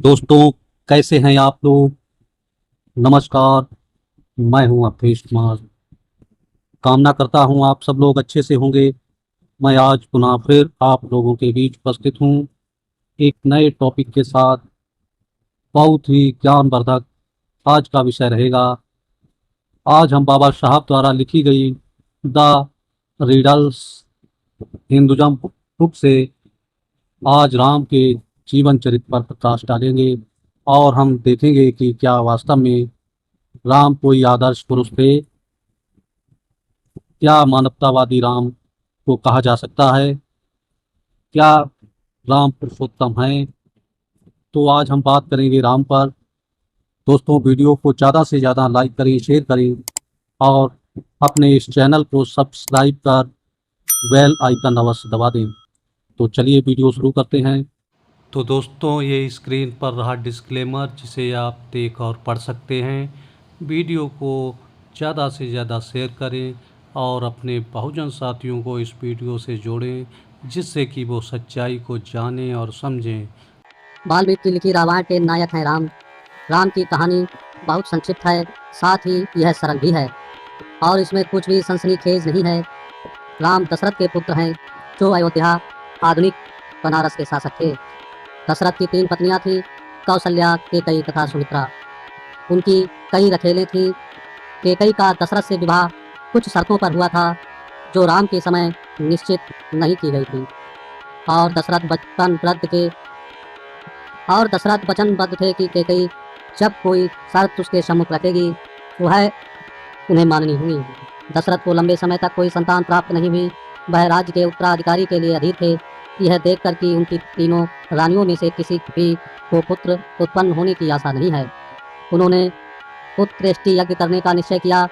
दोस्तों, कैसे हैं आप लोग। नमस्कार। मैं हूं अवधेश कुमार। कामना करता हूं आप सब लोग अच्छे से होंगे। मैं आज पुनः फिर आप लोगों के बीच उपस्थित हूं एक नए टॉपिक के साथ। बहुत ही ज्ञानवर्धक आज का विषय रहेगा। आज हम बाबा साहब द्वारा लिखी गई द रीडल्स हिंदुज़म बुक से आज राम के जीवन चरित्र पर प्रकाश डालेंगे और हम देखेंगे कि क्या वास्तव में राम कोई आदर्श पुरुष थे। क्या मानवतावादी राम को कहा जा सकता है। क्या राम पुरुषोत्तम हैं। तो आज हम बात करेंगे राम पर। दोस्तों, वीडियो को ज़्यादा से ज़्यादा लाइक करें, शेयर करें और अपने इस चैनल को सब्सक्राइब कर बेल आइकन अवश्य दबा दें। तो चलिए वीडियो शुरू करते हैं। तो दोस्तों, ये स्क्रीन पर रहा डिस्क्लेमर जिसे आप देख और पढ़ सकते हैं। वीडियो को ज़्यादा से ज़्यादा शेयर करें और अपने बहुजन साथियों को इस वीडियो से जोड़ें जिससे कि वो सच्चाई को जानें और समझें। वाल्मीकि की लिखी रामायण के नायक हैं राम। राम की कहानी बहुत संक्षिप्त है, साथ ही यह सरल भी है और इसमें कुछ भी सनसनीखेज नहीं है। राम दशरथ के पुत्र हैं जो अयोध्या आधुनिक बनारस के शासक थे। दशरथ की 3 पत्नियां थीं, कौशल्या, केकई तथा सुमित्रा। उनकी कई रखेलें थीं। केकई का दशरथ से विवाह कुछ शर्तों पर हुआ था जो राम के समय निश्चित नहीं की गई थी और दशरथ वचनबद्ध थे कि केकई जब कोई शर्त उसके सम्मुख रखेगी वह उन्हें माननी हुई। दशरथ को लंबे समय तक कोई संतान प्राप्त नहीं हुई। वह राज्य के उत्तराधिकारी के लिए अधीर थे। यह देखकर कि उनकी तीनों रानियों में से किसी भी को पुत्र उत्पन्न होने की आशा नहीं है, उन्होंने पुत्रेष्टि यज्ञ करने का निश्चय किया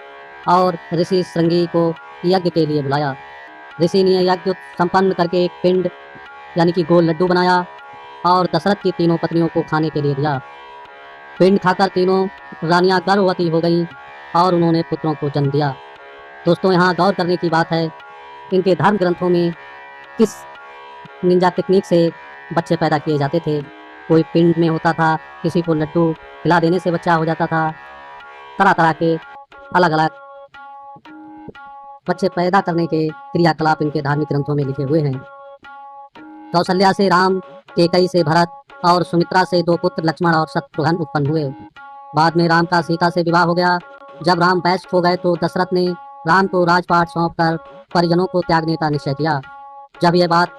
और ऋषि श्रृंगी को यज्ञ के लिए बुलाया। ऋषि ने यज्ञ संपन्न करके एक पिंड यानी कि गोल लड्डू बनाया और दशरथ की तीनों पत्नियों को खाने के लिए दिया। पिंड खाकर तीनों रानियां गर्भवती हो गईं और उन्होंने पुत्रों को जन्म दिया। दोस्तों, यहाँ गौर करने की बात है, इनके धर्म ग्रंथों में किस निंजा टेक्निक से बच्चे पैदा किए जाते थे। कोई पिंड में होता था, किसी को लड्डू खिला देने से बच्चा हो जाता था। तरह तरह के अलग अलग बच्चे पैदा करने के क्रियाकलाप इनके धार्मिक ग्रंथों में लिखे हुए हैं। कौशल्या से राम, केकई से भरत और सुमित्रा से 2 पुत्र लक्ष्मण और शत्रुघ्न उत्पन्न हुए। बाद में राम का सीता से विवाह हो गया। जब राम वयस्क हो गए तो दशरथ ने राम को राजपाट सौंपकर परिजनों को त्यागने का निश्चय किया। जब यह बात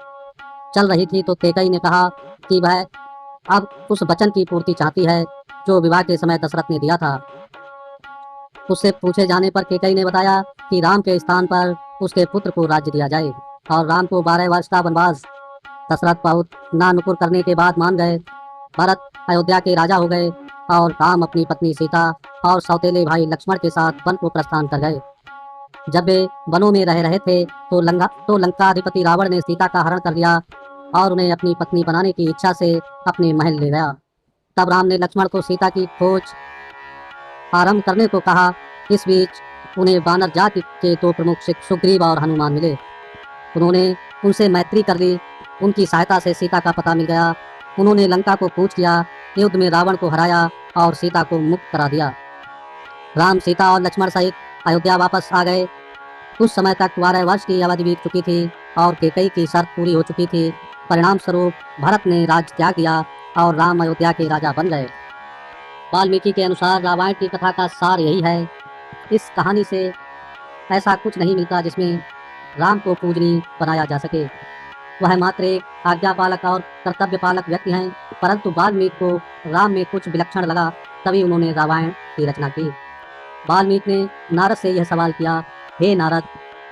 चल रही थी तो केकई ने कहा कि वह अब उस वचन की पूर्ति चाहती है जो विवाह के समय दशरथ ने दिया था। उससे पूछे जाने पर केकई ने बताया कि राम के स्थान पर उसके पुत्र को राज्य दिया जाए और राम को 12 वर्ष का वनवास। दशरथ बहुत नानुकुर करने के बाद मान गए। भरत अयोध्या के राजा हो गए और राम अपनी पत्नी सीता और सौतेले भाई लक्ष्मण के साथ वन को प्रस्थान कर गए। जब वे वनों में रह रहे थे तो लंकाधिपति रावण ने सीता का हरण कर लिया और उन्हें अपनी पत्नी बनाने की इच्छा से अपने महल ले गया। तब राम ने लक्ष्मण को सीता की खोज आरंभ करने को कहा। इस बीच उन्हें वानर जाति के 2 प्रमुख सुग्रीव और हनुमान मिले। उन्होंने उनसे मैत्री कर ली। उनकी सहायता से सीता का पता मिल गया। उन्होंने लंका को कूच किया, युद्ध में रावण को हराया और सीता को मुक्त करा दिया। राम, सीता और लक्ष्मण सहित अयोध्या वापस आ गए। उस समय तक 12 वर्ष की अवधि बीत चुकी थी और केकई की शर्त पूरी हो चुकी थी। परिणाम स्वरूप भरत ने राज्य त्याग दिया और राम अयोध्या के राजा बन गए। वाल्मीकि के अनुसार रामायण की कथा का सार यही है। इस कहानी से ऐसा कुछ नहीं मिलता जिसमें राम को पूजनीय बनाया जा सके। वह मात्र एक आज्ञापालक और कर्तव्य पालक व्यक्ति हैं, परंतु वाल्मीकि को राम में कुछ विलक्षण लगा, तभी उन्होंने रामायण की रचना की। वाल्मीकि ने नारद से यह सवाल किया, हे नारद,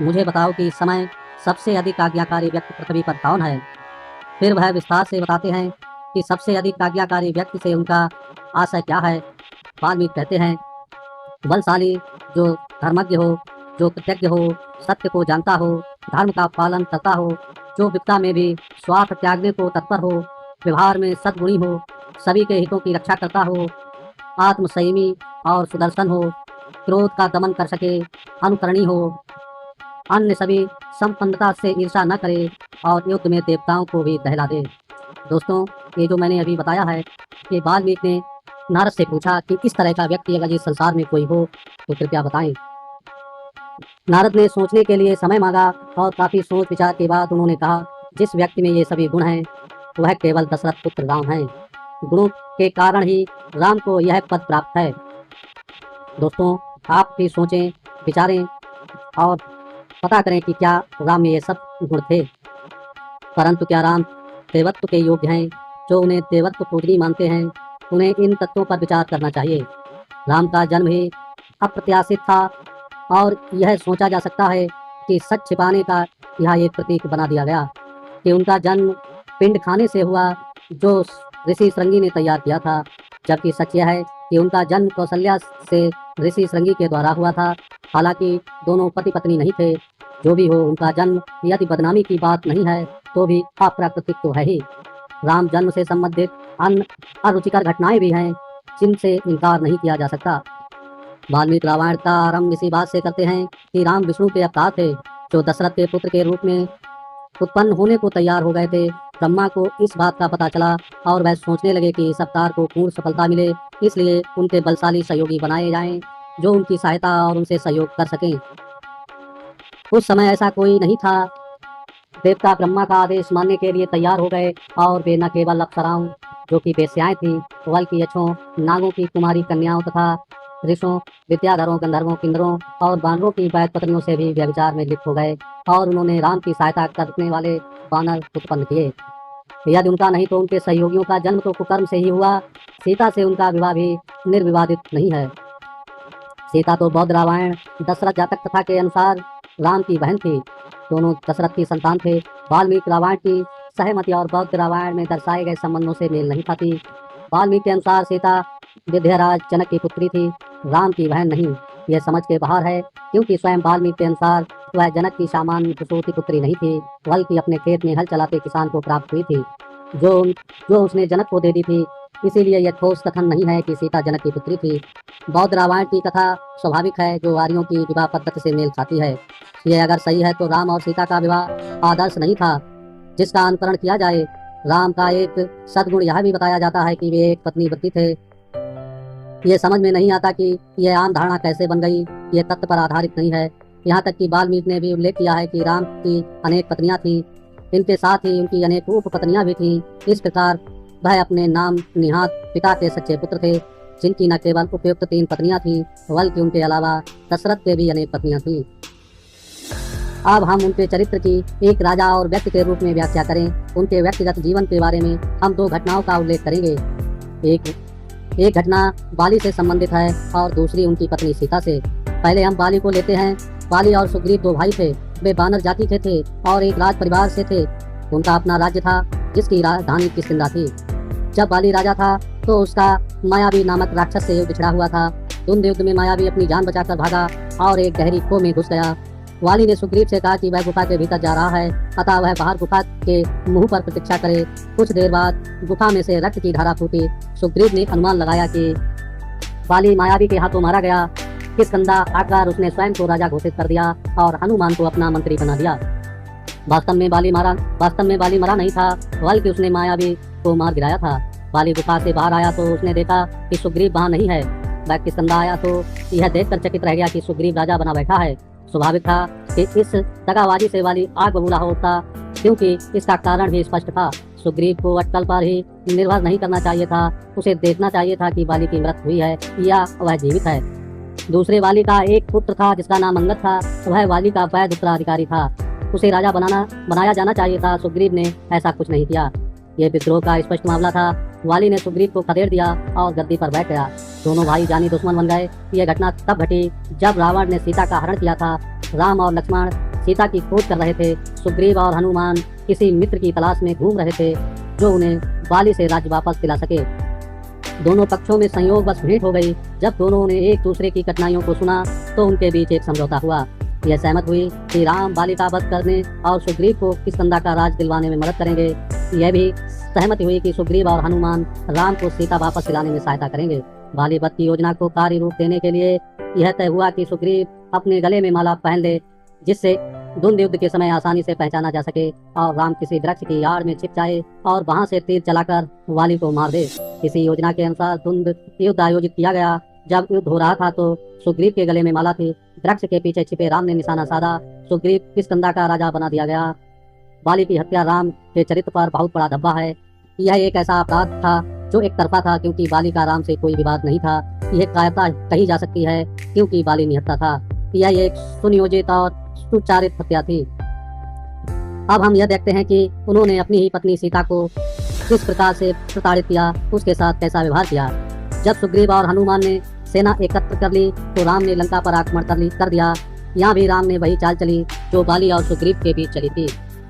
मुझे बताओ कि इस समय सबसे अधिक आज्ञाकारी व्यक्ति पृथ्वी पर कौन है। फिर वह विस्तार से बताते हैं कि सबसे अधिक आज्ञाकारी व्यक्ति से उनका आशय क्या है। वाल्मीकि कहते हैं, बलशाली, जो धर्मज्ञ हो, जो कृतज्ञ हो, सत्य को जानता हो, धर्म का पालन करता हो, जो विपदा में भी स्वार्थ त्यागने को तत्पर हो, व्यवहार में सद्गुणी हो, सभी के हितों की रक्षा करता हो, आत्मसंयमी और सुदर्शन हो, क्रोध का दमन कर सके, अनुकरणीय हो, अन्य सभी संपन्नता से ईर्षा न करे और युद्ध में देवताओं को भी दहला दे। दोस्तों, ये जो मैंने अभी बताया है कि वाल्मीकि ने नारद से पूछा कि इस तरह का व्यक्ति अगर इस संसार में कोई हो तो कृपया बताएं। नारद ने सोचने के लिए समय मांगा और काफी सोच विचार के बाद उन्होंने कहा, जिस व्यक्ति में ये सभी गुण हैं वह केवल दशरथ पुत्र राम हैं। गुणों के कारण ही राम को यह पद प्राप्त है। दोस्तों, आप भी सोचें, विचारें और पता करें कि क्या राम में ये सब गुण थे। परंतु क्या राम देवत्व के योग्य हैं? जो उन्हें देवत्व पूजनी मानते हैं उन्हें इन तत्वों पर विचार करना चाहिए। राम का जन्म ही अप्रत्याशित था और यह सोचा जा सकता है कि सच छिपाने का यह एक प्रतीक बना दिया गया कि उनका जन्म पिंड खाने से हुआ जो ऋषि श्रृंगी ने तैयार किया था, जबकि सच यह है कि उनका जन्म कौशल्या से ऋषि श्रृंगी के द्वारा हुआ था। हालांकि दोनों पति पत्नी नहीं थे। जो भी हो, उनका जन्म यदि बदनामी की बात नहीं है तो भी अप्राकृतिक तो है ही। राम जन्म से संबंधित अन्य अरुचिकर घटनाएं भी हैं जिनसे इनकार नहीं किया जा सकता। वाल्मीकि रामायण का आरंभ इसी बात से करते हैं कि राम विष्णु के अवतार थे जो दशरथ के पुत्र के रूप में उत्पन्न होने को तैयार हो गए थे। ब्रह्मा को इस बात का पता चला और वह सोचने लगे कि इस अवतार को पूर्ण सफलता मिले, इसलिए उनके बलशाली सहयोगी बनाए जाएं जो उनकी सहायता और उनसे सहयोग कर सकें। उस समय ऐसा कोई नहीं था। देवता ब्रह्मा का आदेश मानने के लिए तैयार हो गए और वे न केवल अप्सराओं जो कि वेश्याएं थीं, बल्कि यक्षों, नागों की कुमारी कन्याओं तथा ऋषों, विद्याधरों, गंधर्वों, किन्नरों और वानरों की वैद पत्नियों से भी व्यभिचार में लिप्त हो गए और उन्होंने राम की सहायता करने वाले वानर उत्पन्न किए। यदि उनका नहीं तो उनके सहयोगियों का जन्म तो कुकर्म से ही हुआ। सीता से उनका विवाह भी निर्विवादित नहीं है। सीता तो बौद्ध रामायण दशरथ जातक कथा के अनुसार राम की बहन थी। दोनों दशरथ की संतान थे। वाल्मीकि रामायण की सहमति और बौद्ध रामायण में दर्शाए गए संबंधों से मेल नहीं खाती। वाल्मीकि के अनुसार सीता विद्याराज जनक की पुत्री थी, राम की बहन नहीं। यह समझ के बाहर है क्योंकि स्वयं वाल्मीकि के अनुसार वह जनक की सामान्य प्रसूति पुत्री नहीं थी, बल्कि अपने खेत में हल चलाते किसान को प्राप्त हुई थी जो उसने जनक को दे दी थी। इसीलिए यह ठोस कथन नहीं है कि सीता जनक की पुत्री थी। बौद्ध रामायण की कथा स्वाभाविक है जो आर्यों की विवाह पद्धति से मेल खाती है। यह अगर सही है तो राम और सीता का विवाह आदर्श नहीं था जिसका अनुकरण किया जाए। राम का एक सद्गुण यह भी बताया जाता है कि वे एक पत्नी व्रती थे। ये समझ में नहीं आता कि यह आम धारणा कैसे बन गई। ये तथ्य पर आधारित नहीं है। यहाँ तक कि वाल्मीकि ने भी उल्लेख किया है कि राम की अनेक पत्नियां थीं। इनके साथ ही उनकी अनेक उपपत्नियां भी थीं। इस प्रकार वह अपने नाम निहात पिता के सच्चे पुत्र थे, जिनकी न केवल उपयुक्त 3 पत्नियां थीं बल्कि उनके अलावा दशरथ के भी अनेक पत्नियां थीं। अब हम उनके चरित्र की एक राजा और व्यक्ति के रूप में व्याख्या करें। उनके व्यक्तिगत जीवन के बारे में हम 2 घटनाओं का उल्लेख करेंगे। एक घटना बाली से संबंधित है और दूसरी उनकी पत्नी सीता से। पहले हम बाली को लेते हैं। बाली और सुग्रीव 2 भाई थे। वे बानर जाति के थे और एक राज परिवार से थे। उनका अपना राज्य था जिसकी राजधानी किष्किंधा थी। जब बाली राजा था तो उसका मायावी नामक राक्षस से युद्ध छिड़ा हुआ था। द्वंद्व युद्ध में मायावी अपनी जान बचाकर भागा और एक गहरी खो में घुस गया। वाली ने सुग्रीव से कहा कि वह गुफा के भीतर जा रहा है, अतः वह बाहर गुफा के मुंह पर प्रतीक्षा करे। कुछ देर बाद गुफा में से रक्त की धारा फूटी। सुग्रीव ने अनुमान लगाया कि वाली मायावी के हाथों मारा गया। किष्किंधा आकर उसने स्वयं को राजा घोषित कर दिया और हनुमान को अपना मंत्री बना दिया। वास्तव में बाली मरा नहीं था, बल्कि उसने मायावी को मार गिराया था। बाली गुफा से बाहर आया तो उसने देखा कि सुग्रीव वहां नहीं है। वह किष्किंधा आया तो यह देखकर चकित रह गया कि सुग्रीव राजा बना बैठा है। स्वाभाविक था कि इस दगाबाजी से वाली आग बबूला होता, क्योंकि इसका कारण भी स्पष्ट था। सुग्रीव को अटकल पर ही निर्भर नहीं करना चाहिए था। उसे देखना चाहिए था कि वाली की मृत्यु हुई है या वह जीवित है। दूसरे वाली का एक पुत्र था जिसका नाम अंगद था। वह वाली का वैध उत्तराधिकारी था। उसे राजा बनाया जाना चाहिए था। सुग्रीव ने ऐसा कुछ नहीं किया। यह विद्रोह का स्पष्ट मामला था। वाली ने सुग्रीव को खदेड़ दिया और गद्दी पर बैठ गया। दोनों भाई जानी दुश्मन बन गए। यह घटना तब घटी जब रावण ने सीता का हरण किया था। राम और लक्ष्मण सीता की खोज कर रहे थे। सुग्रीव और हनुमान किसी मित्र की तलाश में घूम रहे थे जो उन्हें वाली से राज्य वापस दिला सके। दोनों पक्षों में संयोग बस भेंट हो गई। जब दोनों ने एक दूसरे की कठिनाइयों को सुना तो उनके बीच एक समझौता हुआ। यह सहमत हुई कि राम वाली का वध करने और सुग्रीव को किष्किंधा का राज दिलवाने में मदद करेंगे। यह भी सहमति हुई कि सुग्रीव और हनुमान राम को सीता वापस दिलाने में सहायता करेंगे। वाली वध की योजना को कार्य रूप देने के लिए यह तय हुआ कि सुग्रीव अपने गले में माला पहन ले, जिससे धुंध युद्ध के समय आसानी से पहचाना जा सके और राम किसी वृक्ष की आड़ में छिप जाए और वहां से तीर चलाकर वाली को मार दे। इसी योजना के अनुसार धुंध युद्ध आयोजित किया गया। जब युद्ध हो रहा था तो सुग्रीव के गले में माला थी। वृक्ष के पीछे छिपे राम ने निशाना साधा। सुग्रीव किष्किंधा का राजा बना दिया गया। बाली की हत्या राम के चरित्र पर बहुत बड़ा धब्बा है। यह एक ऐसा अपराध था जो एक तरफा था, क्योंकि बाली का राम से कोई विवाद नहीं था। यह कायरता कही जा सकती है, क्योंकि बाली निहत्था था। यह एक सुनियोजित और सुचारित हत्या थी। अब हम यह देखते हैं कि उन्होंने अपनी ही पत्नी सीता को किस प्रकार से प्रताड़ित किया, उसके साथ कैसा व्यवहार किया। जब सुग्रीव और हनुमान ने सेना एकत्र कर ली तो राम ने लंका पर आक्रमण कर दिया। यहाँ भी राम ने वही चाल चली जो बाली और सुग्रीव के बीच चली थी।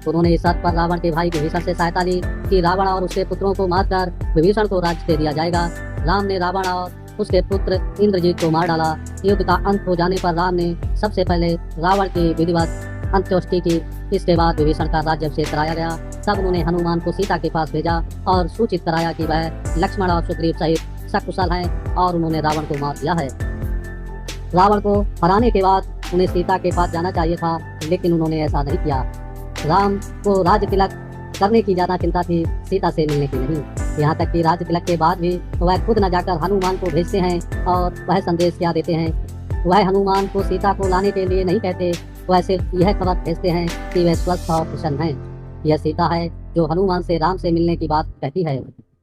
उन्होंने इस शर्त पर रावण के भाई विभीषण से सहायता ली कि रावण और उसके पुत्रों को मारकर विभीषण को राज्य दे दिया जाएगा। राम ने रावण और उसके पुत्र इंद्रजीत को मार डाला। युद्ध का अंत हो जाने पर राम ने सबसे पहले रावण की विधिवत अंत्येष्टि की। इसके बाद विभीषण का राज्य अभिषेक कराया गया। तब उन्होंने हनुमान को सीता के पास भेजा और सूचित कराया कि वह लक्ष्मण और सुग्रीव सहित सकुशल हैं और उन्होंने रावण को मार दिया है। रावण को हराने के बाद उन्हें सीता के पास जाना चाहिए था, लेकिन उन्होंने ऐसा नहीं किया। राम को राज तिलक करने की ज्यादा चिंता थी, सीता से मिलने की नहीं। यहाँ तक कि राज तिलक के बाद भी वह खुद न जाकर हनुमान को भेजते हैं और वह संदेश क्या देते हैं। वह हनुमान को सीता को लाने के लिए नहीं कहते, वह सिर्फ यह खबर भेजते हैं कि वह स्वस्थ और प्रसन्न हैं। यह सीता है जो हनुमान से राम से मिलने की बात कहती है।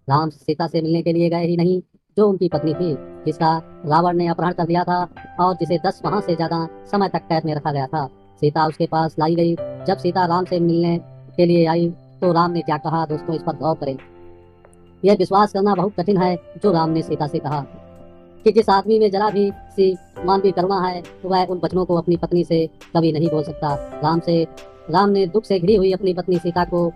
राम सीता से मिलने के लिए गए ही नहीं, जो उनकी पत्नी थी, जिसका रावण ने अपहरण कर दिया था और जिसे 10 माह से ज्यादा समय तक कैद में रखा गया था, सीता उसके पास लाई गई। जब सीता राम से मिलने के लिए आई तो राम ने क्या कहा, दोस्तों इस पर गौर करें। यह विश्वास करना बहुत कठिन है जो राम ने सीता से कहा कि जिस आदमी में जरा भी सी मानवीय करुणा है वह उन वचनों को अपनी पत्नी से कभी नहीं बोल सकता। राम ने दुख से घिरी हुई अपनी पत्नी सीता को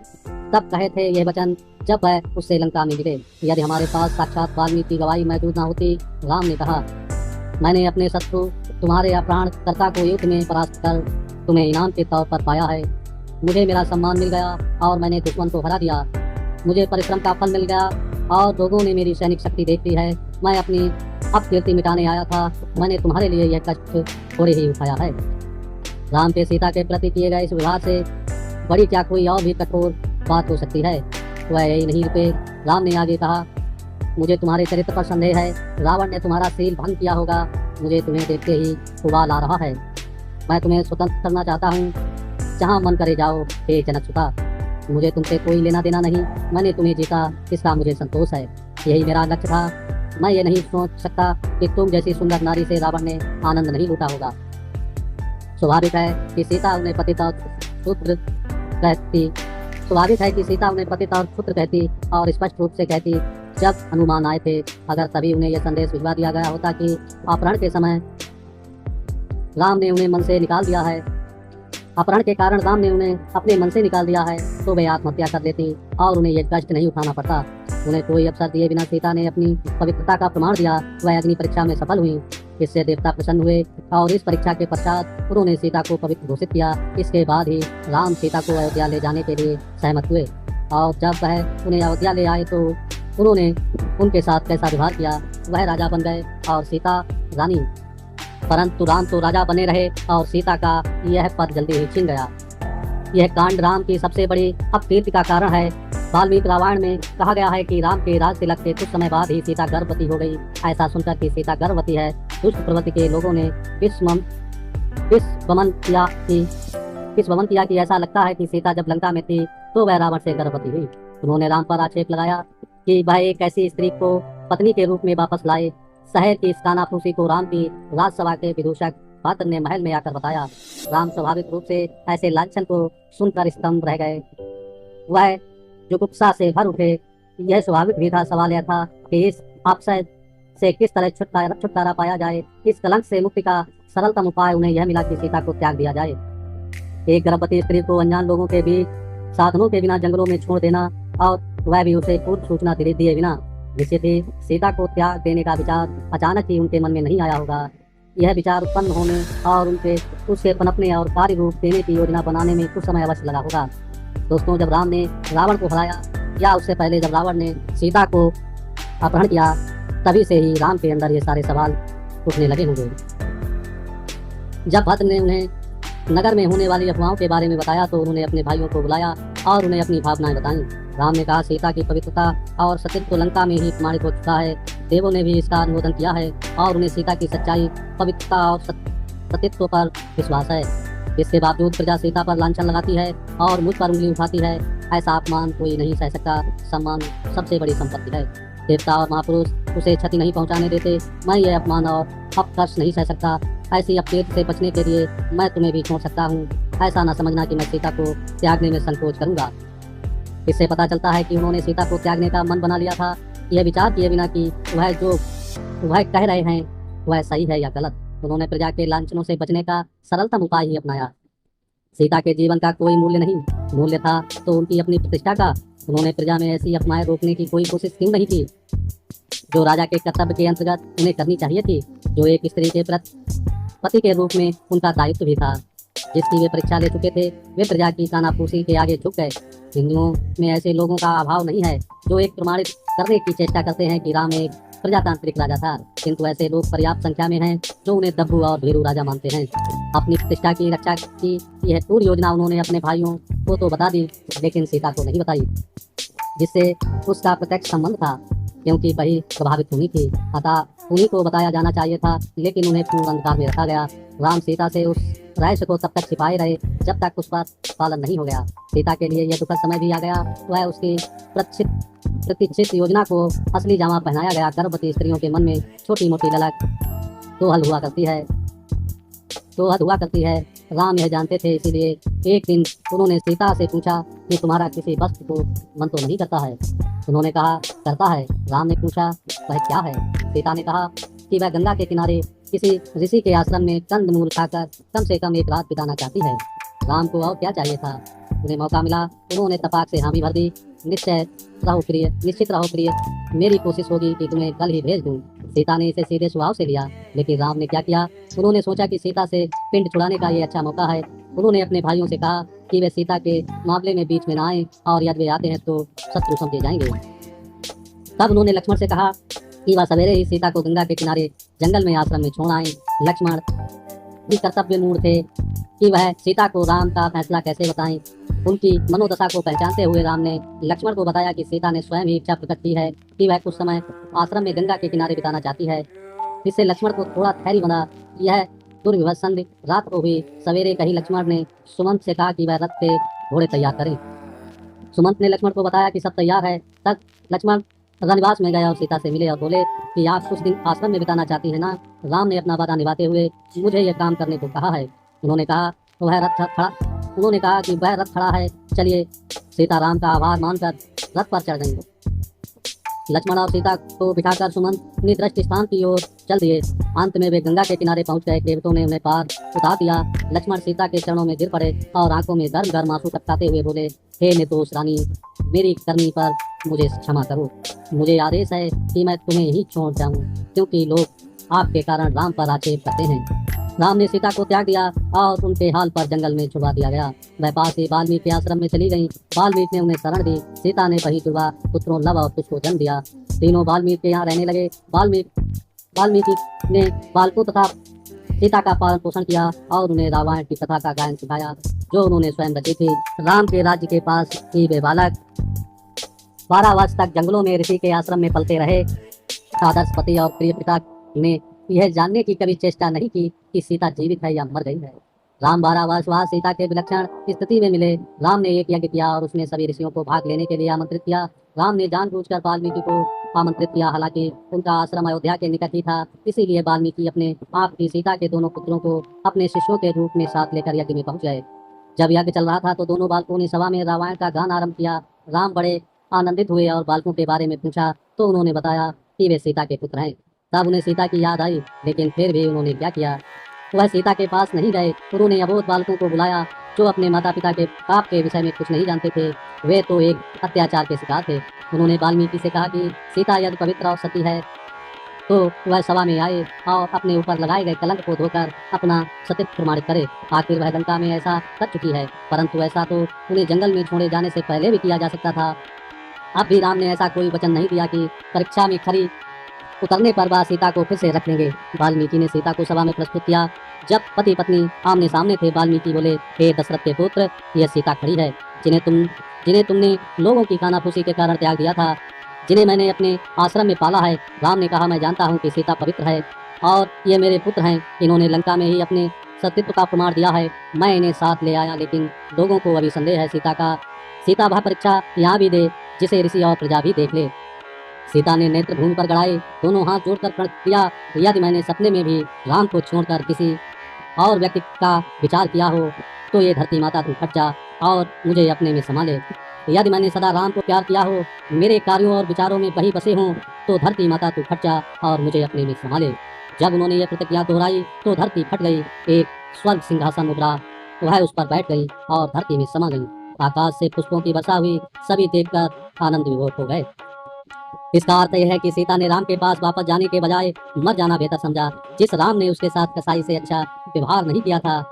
तब कहे थे ये वचन जब वह उससे लंका में मिले। यदि हमारे पास साक्षात वाल्मीकि की गवाही मौजूद न होती, राम ने कहा, मैंने अपने शत्रु तुम्हारे अपहरणकर्ता को युद्ध में परास्त कर तुम्हें इनाम के तौर पर पाया है। मुझे मेरा सम्मान मिल गया और मैंने दुश्मन को हरा दिया। मुझे परिश्रम का फल मिल गया और लोगों ने मेरी सैनिक शक्ति देख ली है। मैं अपनी अपकीर्ति मिटाने आया था। मैंने तुम्हारे लिए यह कष्ट थोड़े ही उठाया है। राम के सीता के प्रति किए गए इस व्यवहार से बड़ी क्या कोई और भी कठोर बात हो सकती है। वह यही नहीं रुके। राम ने आगे कहा, मुझे तुम्हारे चरित्र पर संदेह है। रावण ने तुम्हारा सील भंग किया होगा। मुझे तुम्हें देखते ही उबाल आ रहा है। मैं तुम्हें स्वतंत्र करना चाहता हूँ। जहाँ मन करे जाओ हे जनकसुता। मुझे तुमसे कोई लेना देना नहीं। मैंने तुम्हें जीता, इसका मुझे संतोष है। यही मेरा लक्ष्य था। मैं ये नहीं सोच सकता कि तुम जैसी सुंदर नारी से रावण ने आनंद नहीं लूटा होगा। स्वाभाविक है कि सीता उन्हें पतित और पुत्र कहती और स्पष्ट रूप से कहती जब हनुमान आए थे। अगर तभी उन्हें यह संदेश भिजवा दिया गया होता कि अपहरण के समय राम ने उन्हें मन से निकाल दिया है, अपहरण के कारण राम ने उन्हें अपने मन से निकाल दिया है, तो वे आत्महत्या कर लेती और उन्हें यह कष्ट नहीं उठाना पड़ता। उन्हें कोई अवसर दिए बिना सीता ने अपनी पवित्रता का प्रमाण दिया। वह अग्नि परीक्षा में सफल हुई। इससे देवता प्रसन्न हुए और इस परीक्षा के पश्चात उन्होंने सीता को पवित्र घोषित किया। इसके बाद ही राम सीता को अयोध्या ले जाने के लिए सहमत हुए और जब वह उन्हें अयोध्या ले आए तो उन्होंने उनके साथ कैसा व्यवहार किया। वह राजा बन गए और सीता रानी, परंतु राम तो राजा बने रहे और सीता का यह पद जल्दी ही छिन गया। यह कांड राम की सबसे बड़ी अपकीर्ति का कारण है। वाल्मीकि रामायण में कहा गया है कि राम के राज तिलक के कुछ समय बाद ही सीता गर्भवती हो गई। ऐसा सुनकर कि सीता गर्भवती है, दुष्ट प्रवृत्ति के लोगों ने इस वमन किया कि ऐसा लगता है कि सीता जब लंका में थी तो वह रावण से गर्भवती हुई। उन्होंने राम पर आक्षेप लगाया कि वह एक ऐसी स्त्री को पत्नी के रूप में वापस लाए। शहर की इस कानाफूसी को राम की राजसभा के विदूषक पात्र ने महल में आकर बताया। राम स्वाभाविक रूप से ऐसे लांछन को सुनकर स्तंभ रह गए। वह जुगुप्सा से भर उठे। यह स्वाभाविक भी था। सवाल यह था कि इस अपशय से किस तरह छुटकारा पाया जाए। इस कलंक से मुक्ति का सरलतम उपाय उन्हें यह मिला कि सीता को त्याग दिया जाए। एक गर्भवती स्त्री को अनजान लोगों के बीच साधनों के बिना जंगलों में छोड़ देना और वह भी उसे पूर्व सूचना दिए बिना। निश्चित ही सीता को त्याग देने का विचार अचानक ही उनके मन में नहीं आया होगा। यह विचार उत्पन्न होने और उसके पनपने और कार्य रूप देने की योजना बनाने में कुछ समय अवश्य लगा होगा। दोस्तों, जब राम ने रावण को हराया या उससे पहले जब रावण ने सीता को अपहरण किया, तभी से ही राम के अंदर ये सारे सवाल उठने लगे होंगे। जब भद्र ने उन्हें नगर में होने वाली अफवाहों के बारे में बताया तो उन्होंने अपने भाइयों को बुलाया और उन्हें अपनी भावनाएं बताईं। राम ने कहा, सीता की पवित्रता और सतीत्व लंका में ही प्रमाणित हो चुका है। देवों ने भी इसका अनुमोदन किया है और उन्हें सीता की सच्चाई, पवित्रता और सतीत्व पर विश्वास है। इसके बावजूद प्रजा सीता पर लांछन लगाती है और मुझ पर उंगली उठाती है। ऐसा अपमान कोई नहीं सह सकता। सम्मान सबसे बड़ी संपत्ति है। देवता और महापुरुष उसे क्षति नहीं पहुंचाने देते। मैं ये अपमान और अपकर्ष नहीं सह सकता। ऐसी अपीति से बचने के लिए मैं तुम्हें भी छोड़ सकता हूँ। ऐसा न समझना कि मैं सीता को त्यागने में संकोच करूंगा। इससे पता चलता है कि उन्होंने सीता को त्यागने का मन बना लिया था, यह विचार किए बिना कि वह कह रहे हैं वह सही है या गलत। उन्होंने प्रजा के लांछनों से बचने का सरलतम उपाय ही अपनाया। सीता के जीवन का कोई मूल्य नहीं, मूल्य था तो उनकी अपनी प्रतिष्ठा का। उन्होंने प्रजा में ऐसी अफवाहें रोकने की कोई कोशिश क्यों नहीं की जो राजा के कर्तव्य के अंतर्गत उन्हें करनी चाहिए थी, जो एक स्त्री के पति के रूप में उनका दायित्व भी था, जिसकी वे परीक्षा ले चुके थे। वे प्रजा की कानाफूसी के आगे झुक गए। हिंदुओं में ऐसे लोगों का अभाव नहीं है जो एक प्रमाणित करने की चेष्टा करते हैं कि राम एक प्रजातांत्रिक राजा था, किंतु ऐसे लोग पर्याप्त संख्या में हैं जो उन्हें दब्बू और भीरू राजा मानते हैं। अपनी प्रतिष्ठा की रक्षा की यह पूरी योजना उन्होंने अपने भाइयों को तो बता दी, लेकिन सीता को नहीं बताई, जिससे उसका प्रत्यक्ष संबंध था, क्योंकि वही प्रभावित हुई थी। अतः उन्हीं को बताया जाना चाहिए था, लेकिन उन्हें पूर्ण अंधकार में रखा गया। राम सीता से उस रहस्य को तब तक छिपाए रहे जब तक उस पर पालन नहीं हो गया। सीता के लिए यह दुखद समय भी आ गया। वह उसकी प्रतीक्षित योजना को असली जामा पहनाया गया। गर्भवती स्त्रियों के मन में छोटी मोटी ललक तो हल हुआ करती है। राम यह जानते थे, इसीलिए एक दिन उन्होंने सीता से पूछा कि तुम्हारा किसी वस्तु को मन तो नहीं करता है? उन्होंने कहा, करता है। राम ने पूछा, वह क्या है? सीता ने कहा कि वह गंगा के किनारे किसी ऋषि के आश्रम में कंदमूल खाकर कम से कम एक रात बिताना चाहती है। राम को और क्या चाहिए था? उन्हें मौका मिला, उन्होंने तपाक से हामी भर दी। निश्चित रहो प्रिय, मेरी कोशिश होगी कि तुम्हें कल ही भेज दूं। सीता ने इसे सीधे स्वभाव से लिया, लेकिन राम ने क्या किया? उन्होंने सोचा कि सीता से पिंड छुड़ाने का ये अच्छा मौका है। उन्होंने अपने भाइयों से कहा कि वे सीता के मामले में बीच में न आए, और यदि वे आते हैं तो शत्रु समझे जाएंगे। तब उन्होंने लक्ष्मण से कहा कि वह सवेरे ही सीता को गंगा के किनारे जंगल में आश्रम में छोड़ आए। लक्ष्मण भी कर्तव्य मूढ़ थे कि वह सीता को राम का फैसला कैसे बताएं। उनकी मनोदशा को पहचानते हुए राम ने लक्ष्मण को बताया कि सीता ने स्वयं ही इच्छा प्रकट की है कि वह कुछ समय आश्रम में गंगा के किनारे बिताना चाहती है। इससे लक्ष्मण को थोड़ा धैर्य बना। यह दुर्विवश संधि रात को भी सवेरे कही लक्ष्मण ने सुमंत से कहा कि वह रथ से घोड़े तैयार करें। सुमंत ने लक्ष्मण को बताया कि सब तैयार है। तब लक्ष्मण रनिवास में गए और सीता से मिले और बोले कि आप कुछ दिन आश्रम में बिताना चाहती हैं ना? राम ने अपना वादा निभाते हुए मुझे यह काम करने को कहा है। उन्होंने कहा कि वह रथ खड़ा है, चलिए। सीता राम का आभार मानकर रथ पर चढ़ गई। लक्ष्मण और सीता को बिठाकर सुमंत निदृष्ट स्थान की ओर चल दिए। अंत में वे गंगा के किनारे पहुंच गए। देवताओं ने उन्हें पार उतार दिया। लक्ष्मण सीता के चरणों में गिर पड़े और आंखों में गर्म आंसू टपकाते हुए बोले, हे निर्दोष रानी, मेरी करनी पर मुझे क्षमा करो। मुझे आदेश है कि मैं तुम्हें ही छोड़ जाऊं, क्योंकि लोग आपके कारण राम पर आक्षेप करते हैं। राम ने सीता को त्याग दिया और उनके हाल पर जंगल में छुड़वा दिया गया। वह पास ही वाल्मीकि आश्रम में चली गईं। वाल्मीकि ने उन्हें शरण दी। सीता ने वही जुड़वा पुत्रों लव और कुश को जन्म दिया। तीनों वाल्मीकि के यहाँ रहने लगे। वाल्मीकि ने बालकों तथा सीता का पालन पोषण किया और उन्हें रामायण की कथा का गायन सिखाया, जो उन्होंने स्वयं रची थी। राम के राज्य के पास ही वे बालक 12 वर्ष तक जंगलों में ऋषि के आश्रम में पलते रहे। आदर्श पति और प्रिय पिता ने यह जानने की कभी चेष्टा नहीं की कि सीता जीवित है या मर गई है। राम 12 वर्ष बाद सीता के विलक्षण स्थिति में मिले। राम ने एक यज्ञ किया और उसमें सभी ऋषियों को भाग लेने के लिए आमंत्रित किया। राम ने जानबूझकर वाल्मीकि को आमंत्रित किया, हालांकि उनका आश्रम अयोध्या के निकट ही था। इसीलिए वाल्मीकि अपने आप की सीता के दोनों पुत्रों को अपने शिष्यों के रूप में साथ लेकर यज्ञ में पहुंच गए। जब यज्ञ चल रहा था तो दोनों बालकों ने सभा में रामायण का गान आरंभ किया। राम बड़े आनंदित हुए और बालकों के बारे में पूछा तो उन्होंने बताया कि वे सीता के पुत्र हैं। तब उन्हें सीता की याद आई, लेकिन फिर भी उन्होंने क्या किया? वह सीता के पास नहीं गए। उन्होंने अबोध बालकों को बुलाया जो अपने माता पिता के पाप के विषय में कुछ नहीं जानते थे। वे तो एक अत्याचार के शिकार थे। उन्होंने वाल्मीकि से कहा कि सीता यदि पवित्र और सती है तो वह सभा में आए और अपने ऊपर लगाए गए कलंक को धोकर अपना सतीत्व प्रमाणित करे। आखिर वह लंका में ऐसा कर चुकी है, परंतु ऐसा तो उन्हें जंगल में छोड़े जाने से पहले भी किया जा सकता था। अब भी राम ने ऐसा कोई वचन नहीं दिया कि परीक्षा में खरी उतरने पर वह सीता को फिर से रख लेंगे। वाल्मीकि ने सीता को सभा में प्रस्तुत किया। जब पति पत्नी आमने सामने थे, वाल्मीकि बोले, हे दशरथ के पुत्र, यह सीता खड़ी है, जिन्हें तुमने लोगों की खानाफूसी के कारण त्याग दिया था, जिन्हें मैंने अपने आश्रम में पाला है। राम ने कहा, मैं जानता हूँ कि सीता पवित्र है और ये मेरे पुत्र हैं। इन्होंने लंका में ही अपने सतीत्व का प्रमाण दिया है। मैं इन्हें साथ ले आया, लेकिन लोगों को अभी संदेह है सीता वह परीक्षा यहाँ भी दे जिसे ऋषि और प्रजा भी देख ले। सीता ने नेत्र भूमि पर गड़ाए, दोनों हाथ जोड़कर प्रण किया, यदि मैंने सपने में भी राम को छोड़कर किसी और व्यक्ति का विचार किया हो, तो ये धरती माता तू फट जा और मुझे अपने में समा ले। यदि मैंने सदा राम को प्यार किया हो, मेरे कार्यों और विचारों में वही बसे हों, तो धरती माता तू फट जा और मुझे अपने में समा ले। जब उन्होंने ये प्रतिज्ञा दोहराई तो धरती फट गई, एक स्वर्ग सिंहासन उभरा, वह उस पर बैठ गई और धरती में समा गई। आकाश से पुष्पों की वर्षा हुई, सभी देखकर आनंद विभोर हो गए। इसका अर्थ यह है कि सीता ने राम के पास वापस जाने के बजाय मर जाना बेहतर समझा। जिस राम ने उसके साथ कसाई से अच्छा व्यवहार नहीं किया था,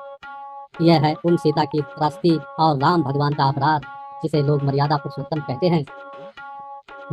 यह है उन सीता की त्रासदी और राम भगवान का अपराध, जिसे लोग मर्यादा पुरुषोत्तम कहते हैं।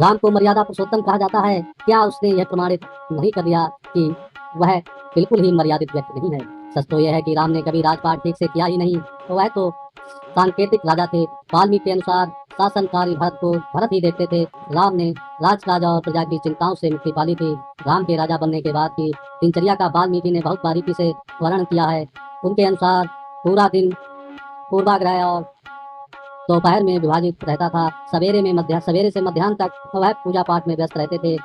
राम को मर्यादा पुरुषोत्तम कहा जाता है। क्या उसने यह प्रमाणित नहीं कर दिया कि वह बिल्कुल ही मर्यादित व्यक्ति नहीं है? सच तो यह है कि राम ने कभी राजपाट ठीक से किया ही नहीं, तो वह तो सांकेतिक राजा थे। वाल्मीकि के अनुसार शासनकारी भरत ही देखते थे। राम ने राजा और प्रजा की चिंताओं से मुक्ति पाली थी। राम के राजा बनने के बाद की दिनचर्या का वाल्मीकि ने बहुत बारीकी से वर्णन किया है। उनके अनुसार पूरा दिन पूर्वाग्रह और दोपहर में विभाजित रहता था। सवेरे से मध्याह्न तक वह पूजा पाठ में व्यस्त रहते थे।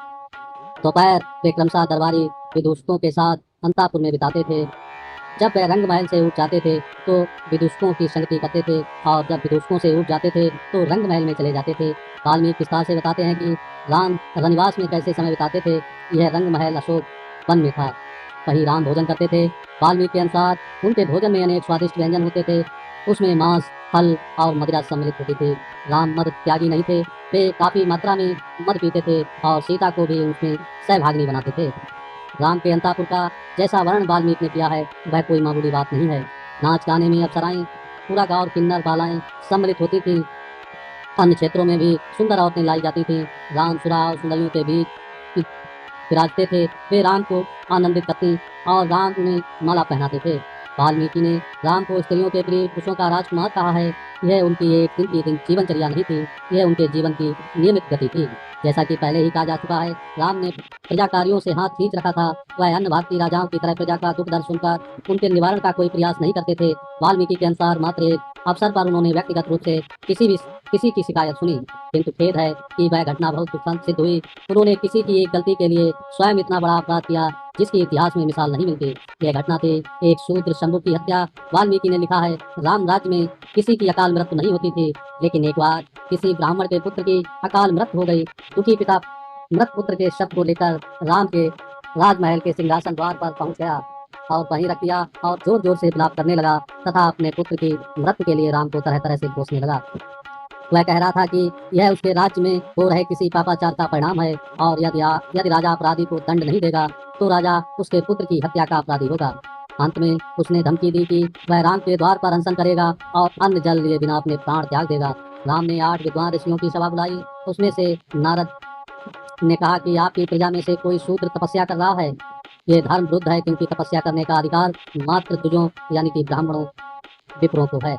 दोपहर वे क्रमशः दरबारी विदूषकों के साथ अंतापुर में बिताते थे। जब वह रंग महल से उठ जाते थे तो विदूषकों की संगति करते थे, और जब विदूषकों से उठ जाते थे तो रंग महल में चले जाते थे। वाल्मीकि विस्तार से बताते हैं कि राम रनिवास में कैसे समय बिताते थे। यह रंग महल अशोक वन में था, वहीं राम भोजन करते थे। वाल्मीकि के अनुसार उनके भोजन में अनेक स्वादिष्ट व्यंजन होते थे। उसमें मांस, फल और मदिरा सम्मिलित होती थी। राम मद त्यागी नहीं थे, वे काफी मात्रा में मद पीते थे और सीता को भी उसमें सहभागिनी बनाते थे। राम के अंतापुर का जैसा वर्णन वाल्मीकि ने किया है, वह कोई मामूली बात नहीं है। नाच गाने में अप्सराएं, पूरा गाँव किन्नर बालाएं सम्मिलित होती थी। अन्य क्षेत्रों में भी सुंदर औरतें लाई जाती थीं। राम सुरा और सुंदरियों के बीच विराजते थे। वे राम को आनंदित करती और राम उन्हें माला पहनाते थे। वाल्मीकि ने राम को स्त्रियों के प्रिय पुरुषों का राजकुमार कहा है। यह उनकी एक दिन की जीवनचर्या नहीं थी, यह उनके जीवन की नियमित गति थी। जैसा कि पहले ही कहा जा चुका है, राम ने प्रजा कार्यों से हाथ खींच रखा था। वह अन्य भारतीय राजाओं की तरह प्रजा का दुख दर्द सुनकर उनके निवारण का कोई प्रयास नहीं करते थे। वाल्मीकि के अनुसार मात्र एक अवसर पर उन्होंने व्यक्तिगत रूप से किसी की शिकायत सुनी, किंतु खेद है कि वह घटना बहुत दुखद सिद्ध हुई। उन्होंने किसी की एक गलती के लिए स्वयं इतना बड़ा अपराध किया जिसकी इतिहास में मिसाल नहीं मिलती। यह घटना थी एक शूद्र शंभु की हत्या। वाल्मीकि ने लिखा है, राम राज्य में किसी की अकाल मृत्यु नहीं होती थी, लेकिन एक बार किसी ब्राह्मण के पुत्र की अकाल मृत्यु हो गई। दुखी पिता मृत पुत्र के शव को लेकर राम के राजमहल के सिंहासन द्वार पर पहुंच गया और वहीं रख दिया और जोर जोर से विलाप करने लगा तथा अपने पुत्र की मृत्यु के लिए राम को तरह तरह से कोसने लगा। वह कह रहा था कि यह उसके राज्य में हो रहे किसी पापाचार का परिणाम है, और यदि राजा अपराधी को दंड नहीं देगा तो राजा उसके पुत्र की हत्या का अपराधी होगा। अंत में उसने धमकी दी कि वह राम के द्वार पर अनशन करेगा और अन्न जल लिए बिना अपने प्राण त्याग देगा। राम ने 8 विद्वान ऋषियों की सभा बुलाई। उसमें से नारद ने कहा कि आपकी प्रजा में से कोई शूद्र तपस्या कर रहा है। ये धर्म विरुद्ध है, क्योंकि तपस्या करने का अधिकार मात्र तुझों यानी कि ब्राह्मणों विप्रों को है।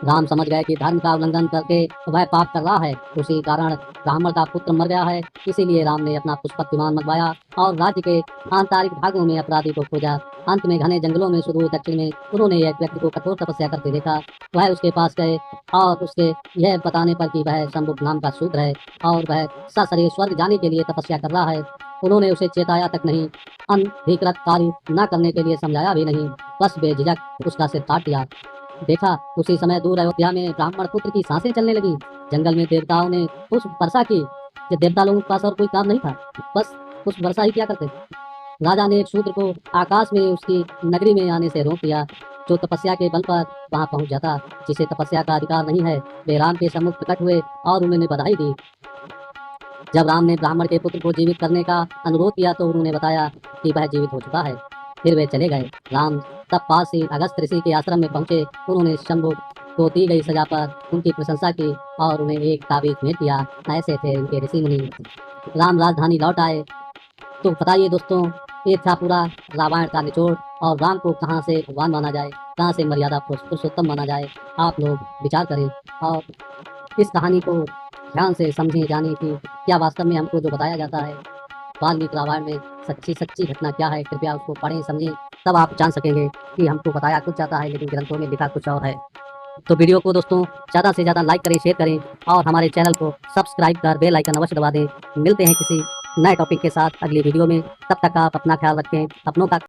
राम समझ गए कि धर्म का उल्लंघन करके वह पाप कर रहा है। उसी कारण ब्राह्मण का पुत्र मर गया है। इसीलिए राम ने अपना पुष्पक विमान मंगवाया और राज्य के आंतरिक भागों में अपराधी को खोजा। अंत में घने जंगलों में सुदूर दक्षिण में उन्होंने एक व्यक्ति को कठोर तपस्या करते देखा। वह उसके पास गए और उसके यह बताने पर कि वह शंभु नाम का शूद्र है और वह सशरीर स्वर्ग जाने के लिए तपस्या कर रहा है, उन्होंने उसे चेताया तक नहीं, अनधिकृत कार्य न करने के लिए समझाया भी नहीं, बस बेझिझक उसका सिर काट दिया। देखा उसी समय दूर अयोध्या में ब्राह्मण पुत्र की सांसें चलने लगी। जंगल में देवताओं ने पुष्प वर्षा की। जब देवता लोगों के पास और कोई काम नहीं था, बस पुष्प वर्षा ही किया करते। राजा ने एक शूद्र को आकाश में उसकी नगरी में आने से रोक दिया, जो तपस्या के बल पर वहां पहुंच जाता। जिसे तपस्या का अधिकार नहीं है, वे राम के सम्मुख प्रकट हुए और उन्होंने बधाई दी। जब राम ने ब्राह्मण के पुत्र को जीवित करने का अनुरोध किया तो उन्होंने बताया कि वह जीवित हो चुका है। फिर वे चले गए। राम तब पास ही अगस्त ऋषि के आश्रम में पहुंचे। उन्होंने शंभु को दी गई सजा पर उनकी प्रशंसा की और उन्हें एक ताबीज भेंट किया। ऐसे थे उनके ऋषि मुनि। राम राजधानी लौट आए। तो बताइए दोस्तों, ये था पूरा रामायण का निचोड़। और राम को कहाँ से भगवान माना जाए, कहाँ से मर्यादा पुरुषोत्तम माना जाए, आप लोग विचार करें और इस कहानी को ध्यान से समझें, जानें कि क्या वास्तव में हमको जो बताया जाता है वाल्मीकि रामायण में सच्ची घटना क्या है। कृपया उसको पढ़ें, समझें, तब आप जान सकेंगे कि हमको बताया कुछ जाता है लेकिन ग्रंथों में लिखा कुछ और है। तो वीडियो को दोस्तों ज़्यादा से ज़्यादा लाइक करें, शेयर करें और हमारे चैनल को सब्सक्राइब कर बेल आइकन अवश्य दबा दें। मिलते हैं किसी नए टॉपिक के साथ अगली वीडियो में। तब तक आप अपना ख्याल रखें, अपनों का